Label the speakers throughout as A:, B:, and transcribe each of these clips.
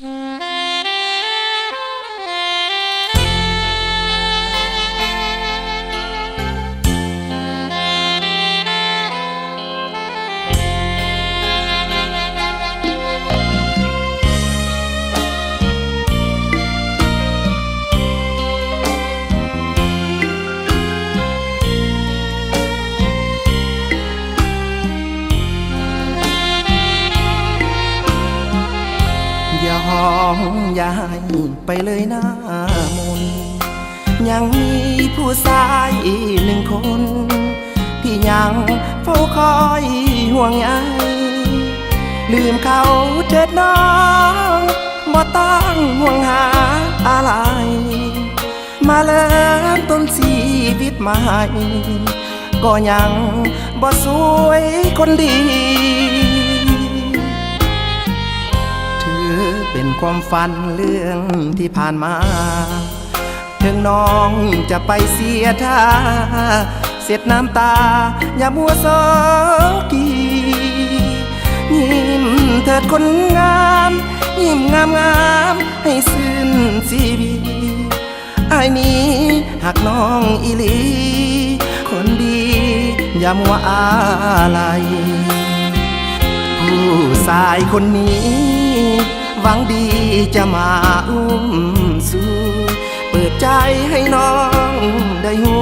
A: อย่าห้องอย่าให้ไปเลยหน้ามนยังมีผู้ชายหนึ่งคนที่ยังเฝ้าคอยห่วงใยลืมเขาเถิดน้องบ่ต้องห่วงหาอะไรมาเริ่มต้นชีวิตใหม่ก็ยังบ่สวยคนดีเป็นความฝันเรื่องที่ผ่านมาถึงน้องจะไปเสียท่าเสียดน้ำตาอย่ามัวโศกียิ้มเถิดคนงามยิ้มงามงามให้สิ้นชีวิตอ้ายนี้หักน้องอีหลีคนดีอย่ามัวอะไรผู้ชายคนนี้หวังดีจะมาอุ้มสู่เปิดใจให้น้องได้หู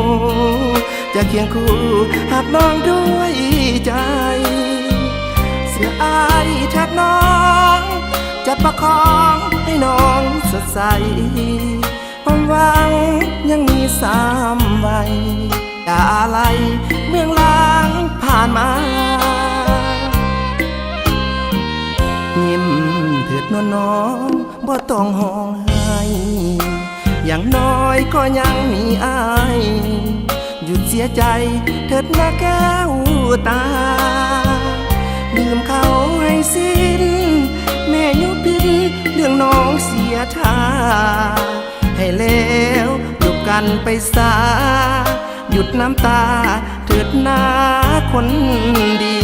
A: จะเคียงคู่หากน้องด้วยใจเสียอายชัดน้องจะประคองให้น้องสดใสความหวังยังมี3 วัยอย่าอะไรเมืองล้างผ่านมายิ้มเถิดน้องบ่ต้องห้องไห้อย่างน้อยก็ยังมีอ้ายหยุดเสียใจเถิดนะแก้วตาลืมเขาให้สิ้นแม่ยุพินเรื่องน้องเสียท่าให้แล้วจบกันไปซะหยุดน้ำตาเถิดนะคนดี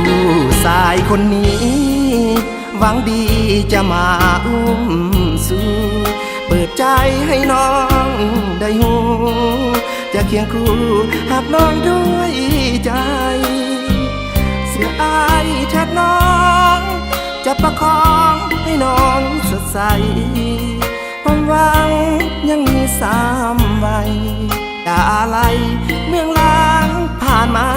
A: ผู้ชายคนนี้หวังดีจะมาอุ้มสู่เปิดใจให้น้องได้หูจะเคียงคู่หากน้องด้วยใจเสียอายชัดน้องจะประคองให้น้องสดใสความหวังยังมี3 วัยอย่าอะไรเมืองล้างผ่านมา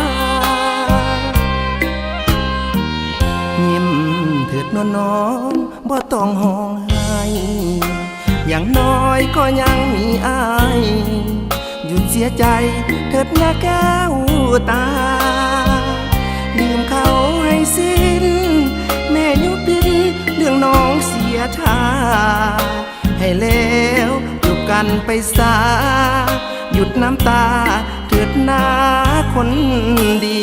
A: ยิ้มเถิดน้องบ่ต้องห้องไห้อย่างน้อยก็ยังมีอ้ายหยุดเสียใจเถิดนะแก้วตาลืมเขาให้สิ้นแม่ยุพินเรื่องน้องเสียท่าให้แล้วจบกันไปซะหยุดน้ำตาเถิดนะคนดี